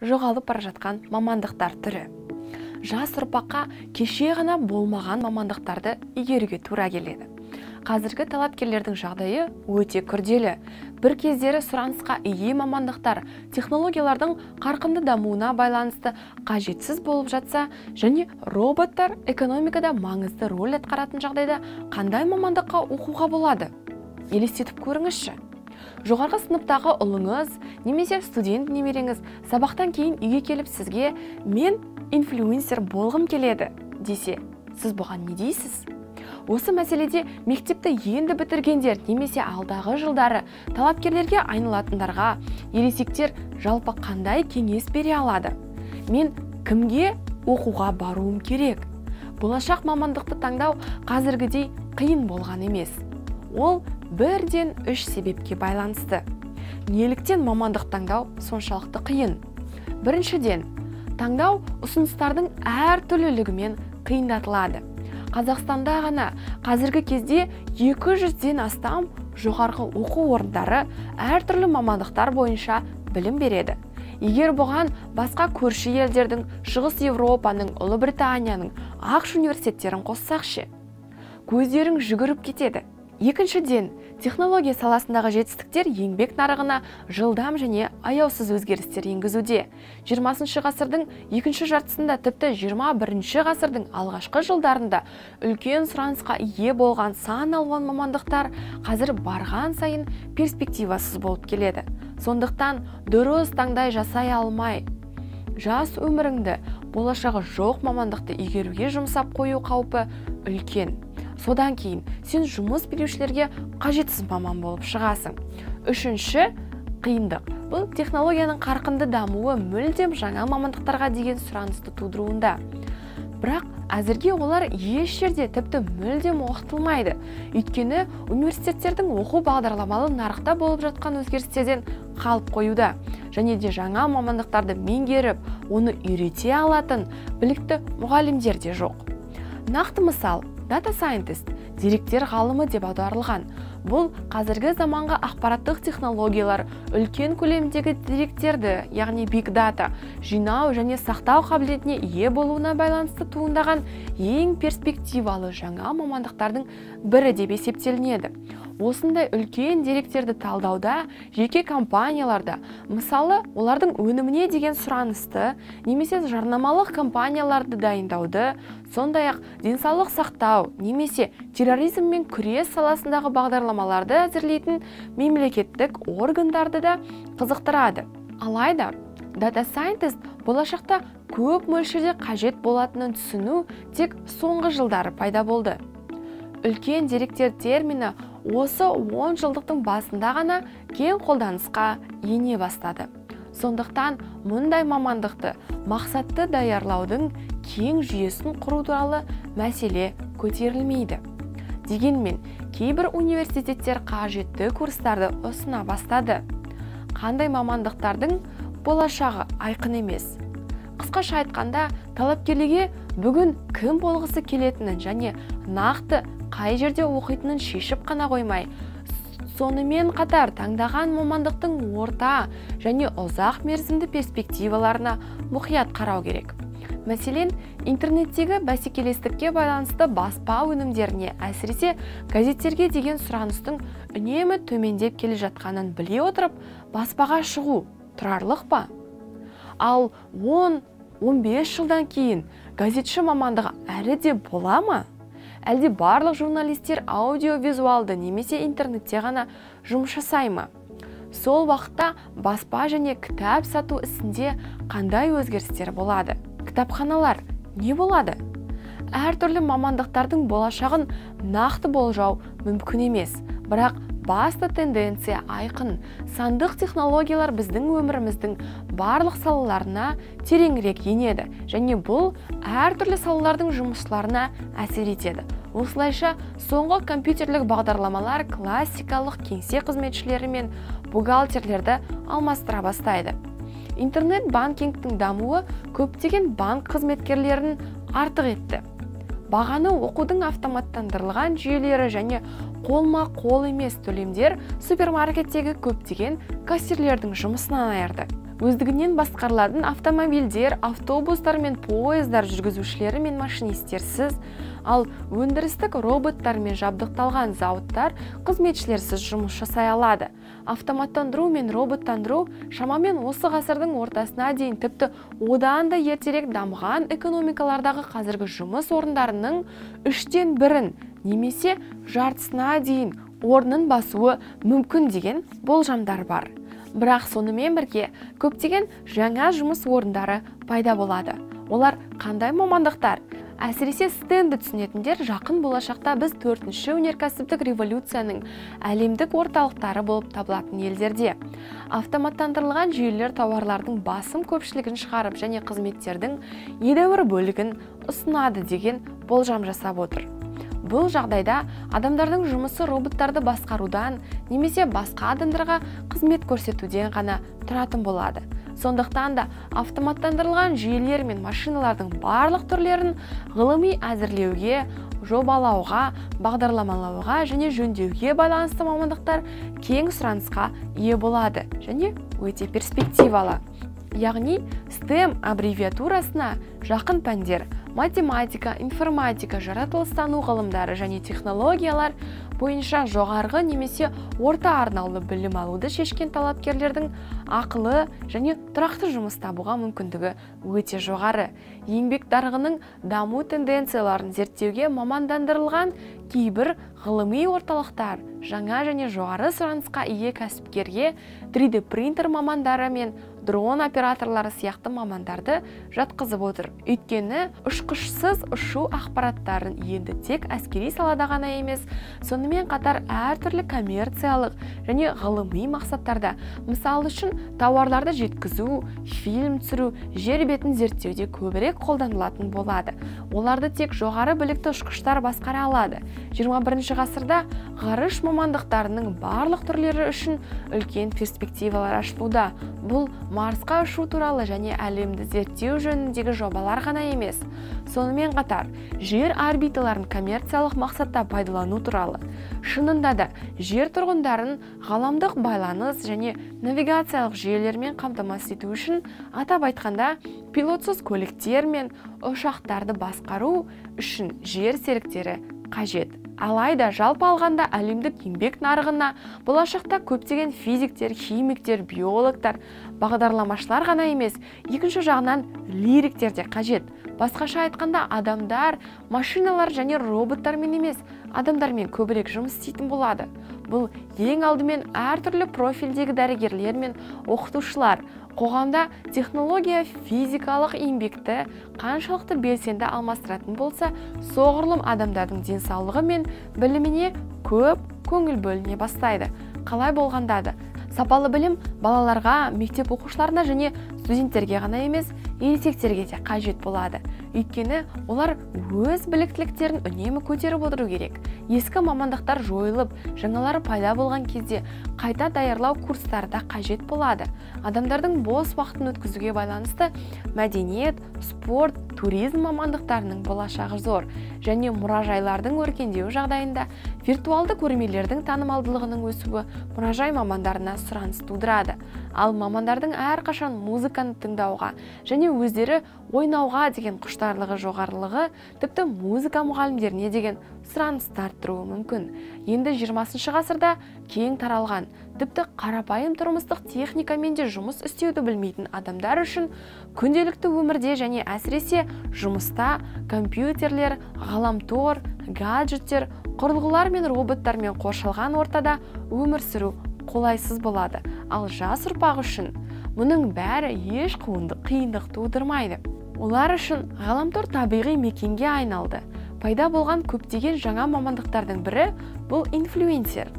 жоғалып бара жатқан мамандықтар түрі. Жас ұрпаққа кеше ғана болмаған мамандықтарды игеруге тура келеді. Қазіргі талапкерлердің жағдайы өте күрделі. Бір кездері сұранысқа ие мамандықтар технологиялардың қарқынды дамуына байланысты қажетсіз болып жатса, және роботтар экономикада маңызды рөл атқаратын жағдайда қандай мамандыққа оқуға болады? Елестетіп көріңізші. Жоғарғы сыныптағы ұлыңыз немесе студент немереңіз сабақтан кейін үйге келіп сізге «мен инфлюенсер болғым келеді» десе, сіз бұған не дейсіз? Осы мәселеде мектепті енді бітіргендер немесе алдағы жылдары талапкерлерге айналатындарға ересектер жалпы қандай кеңес бере алады? Мен кімге оқуға баруым керек? Болашақ мамандықты таңдау қазіргідей қиын болған емес. Ол бірден 3 себепке байланысты. Неліктен мамандық таңдау соншалықты қиын? Біріншіден, таңдау ұсыныстардың әртүрлілігімен қиындатылады. Қазақстанда ғана қазіргі кезде 200-ден астам жоғарғы оқу орындары әртүрлі мамандықтар бойынша білім береді. Егер бұған басқа көрші елдердің, Шығыс Еуропаның, Ұлыбританияның ақш университеттерін қоссақшы, көздерің жүгіріп кетеді. Екіншіден, технология саласындағы жетістіктер еңбек нарығына жылдам және аяусыз өзгерістер енгізуде. 20 ғасырдың екінші жартысында, тіпті 21 ғасырдың алғашқы жылдарында үлкен сұранысқа ие болған сан алуан мамандықтар қазір барған сайын перспективасыз болып келеді. Сондықтан дұрыс таңдай жасай алмай, жас өміріңді болашағы жоқ мамандықты игеруге жұмсап қою қаупі үлкен. Содан кейін сен жұмыс берушілерге қажетсіз маман болып шығасың. Үшінші, қиындық. Бұл технологияның қарқынды дамуы мүлдем жаңа мамандықтарға деген сұранысты тудыруында. Бірақ әзірге олар еш жерде тіпті мүлдем оқытылмайды. Өйткені университеттердің оқу бағдарламалы нарықта болып жатқан өзгерістерден қалып қоюда. Және де жаңа мамандықтарды меңгеріп, оны үйрете алатын білікті мұғалімдер де жоқ. Нақты мысал, Data Scientist, деректер ғалымы деп аударылған. Бұл қазіргі заманғы ақпараттық технологиялар үлкен көлемдегі деректерді, яғни Big Data, жинау және сақтау қабілетіне ие болуына байланысты туындаған ең перспективалы жаңа мамандықтардың бірі деп есептелінеді. Осындай үлкен деректерді талдауда жеке компанияларда, мысалы, олардың өніміне деген сұранысты, немесе жарнамалық компанияларды дайындауды, сондай-ақ денсаулық сақтау, немесе терроризммен күрес саласындағы бағдарламаларды әзірлейтін мемлекеттік органдарды да қызықтырады. Алайда, Data Scientist болашақта көп мөлшерде қажет болатынын түсіну тек соңғы жылдары пайда болды. Үлкен деректер термині осы 10 жылдықтың басында ғана кең қолданысқа ене бастады. Сондықтан мұндай мамандықты мақсатты даярлаудың кең жүйесін құру туралы мәселе көтерілмейді. Дегенмен, кейбір университеттер қажетті курстарды ұсына бастады. Қандай мамандықтардың болашағы айқын емес. Қысқаша айтқанда, талапкерлерге бүгін кім болғысы келетінін және нақты қай жерде оқитынын шешіп қана қоймай, сонымен қатар таңдаған мамандықтың орта және ұзақ мерзімді перспективаларына мұқият қарау керек. Мәселен, интернеттегі бәсекелестікке байланысты баспа өнімдеріне, әсіресе газеттерге деген сұраныстың үнемі төмендеп келе жатқанын біле отырып, баспаға шығу тұрарлық па? Ал 10-15 жылдан кейін газетші мамандығы әрі де бола ма? Әлде барлық журналистер аудиовизуалды немесе интернетте ғана жұмыс жасай ма? Сол уақытта баспа және кітап сату ісінде қандай өзгерістер болады? Кітапханалар не болады? Әртүрлі мамандықтардың болашағын нақты болжау мүмкін емес, бірақ басты тенденция айқын. Сандық технологиялар біздің өміріміздің барлық салаларына тереңірек енеді, және бұл әртүрлі салалардың жұмысшыларына әсер етеді. Осылайша, соңғы компьютерлік бағдарламалар классикалық кеңсе қызметшілері мен бухгалтерлерді алмастыра бастайды. Интернет-банкингтің дамуы көптеген банк қызметкерлерін артық етті. Бағаны оқудың автоматтандырылған жүйелері және қолма-қол емес төлемдер супермаркеттегі көптеген кассирлердің жұмысынан айырды. өздігінен басқарылатын автомобильдер, автобустар мен поездар жүргізушілері мен машинистерсіз, ал өндірістік роботтармен жабдықталған зауыттар қызметшілерсіз жұмыс жасай алады. Автоматтандыру мен роботтандыру шамамен осы ғасырдың ортасына дейін тіпті одан да ертерек дамыған экономикалардағы қазіргі жұмыс орындарының 1/3 немесе жартысына дейін орнын басуы мүмкін деген болжамдар бар. Бірақ сонымен бірге көптеген жаңа жұмыс орындары пайда болады. Олар қандай мамандықтар? Әсіресе стенді түсінетіндер жақын болашақта біз 4-ші өнеркәсіптік революцияның әлемдік орталықтары болып табылатын елдерде. Автоматтандырылған жүйелер тауарлардың басым көпшілігін шығарып және қызметтердің едәуір бөлігін ұсынады деген болжам жасап отыр. Бұл жағдайда адамдардың жұмысы роботтарды басқарудан немесе басқа адамдарға қызмет көрсетуден ғана тұратын болады. Сондықтан да автоматтандырылған жүйелер мен машиналардың барлық түрлерін ғылыми әзірлеуге, жобалауға, бағдарламалауға және жөндеуге байланысты мамандықтар кең сұранысқа ие болады және өте перспективалы. Яғни STEM аббревиатурасына жақын пәндер математика, информатика, жаратылыстану ғылымдары және технологиялар бойынша жоғарғы немесе орта арнаулы білім алуды шешкен талапкерлердің ақылы және тұрақты жұмыс табуға мүмкіндігі өте жоғары. Еңбек нарығының даму тенденцияларын зерттеуге мамандандырылған кейбір ғылыми орталықтар жаңа және жоғары сұранысқа ие кәсіпкерге 3D принтер мамандары мен дрон операторлары сияқты мамандарды жатқызып отыр. Өйткені ұшқышсыз ұшу ақпараттарын енді тек әскери салада ғана емес, сонымен қатар әртүрлі коммерциялық және ғылыми мақсаттарда, мысалы үшін тауарларды жеткізу, фильм түсіру, жер бетін зерттеуде көбірек қолданылатын болады. Оларды тек жоғары білікті ұшқыштар басқара алады. 21 ғасырда ғарыш мамандықтарының барлық түрлері үшін үлкен перспективалар ашылуда. Бұл Марсқа ұшу туралы және әлемді зерттеу жөніндегі жобалар ғана емес, сонымен қатар жер орбиталарын коммерциялық мақсатта пайдалану туралы. Шынында да жер тұрғындарын ғаламдық байланыс және навигациялық жүйелермен қамтамасыз ету үшін, атап айтқанда, пилотсыз көліктер мен ұшақтарды басқару үшін жер серіктері қажет. Алайда жалпы алғанда әлемдік еңбек нарығына болашақта көптеген физиктер, химиктер, биологтар, бағдарламашылар ғана емес, екінші жағынан лириктер де қажет. Басқаша айтқанда адамдар, машиналар және роботтармен емес, адамдармен көбірек жұмыс істейтін болады. Бұл ең алдымен әртүрлі профильдегі дәрігерлер мен оқытушылар, қоғамда технология физикалық еңбекті қаншалықты белсенді алмастыратын болса, соғұрлым адамдардың денсаулығы мен біліміне көп көңіл бөліне бастайды. Қалай болғанда да сапалы білім балаларға, мектеп оқушыларына және студенттерге ғана емес, ересектерге де қажет болады. Өйткені олар өз біліктіліктерін үнемі көтеріп отыру керек. Ескі мамандықтар жойылып, жаңалары пайда болған кезде қайта даярлау курстары да қажет болады. Адамдардың бос уақытын өткізуге байланысты мәдениет, спорт, туризм мамандықтарының болашағы зор және мұражайлардың өркендеуі жағдайында виртуалды көрмелердің танымалдылығының өсуі мұражай мамандарына сұраныс тудырады. Ал мамандардың әрқашан музыканы тыңдауға және өздері ойнауға деген құштарлығы жоғарылығы тіпті музыка мұғалімдеріне деген сұраныс арттыруы мүмкін. Енді 20 ғасырда кең таралған, тіпті қарапайым тұрмыстық техникамен де жұмыс істеуді білмейтін адамдар үшін күнделікті өмірде және әсіресе жұмыста компьютерлер, ғаламтор, гаджеттер, құрылғылар мен роботтармен қоршалған ортада өмір сүру қолайсыз болады. Ал жас ұрпақ үшін мұның бәрі еш қиындық тудырмайды. Олар үшін ғаламтор табиғи мекенге айналды. Пайда болған көптеген жаңа мамандықтардың бірі бұл инфлюенсер.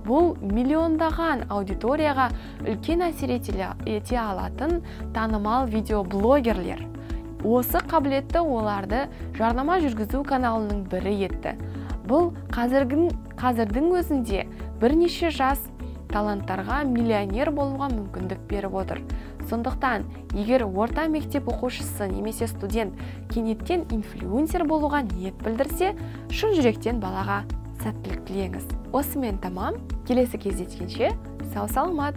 Бұл миллиондаған аудиторияға үлкен әсер ете алатын танымал видеоблогерлер. Осы қабілетті оларды жарнама жүргізу каналының бірі етті. Бұл қазірдің өзінде бірнеше жас таланттарға миллионер болуға мүмкіндік беріп отыр. Сондықтан, егер орта мектеп оқушысы немесе студент кенеттен инфлюенсер болуға ниет білдірсе, шын жүректен балаға сәттілік тілеңіз. Осымен тамам. Келесі кездескенше сау саламат.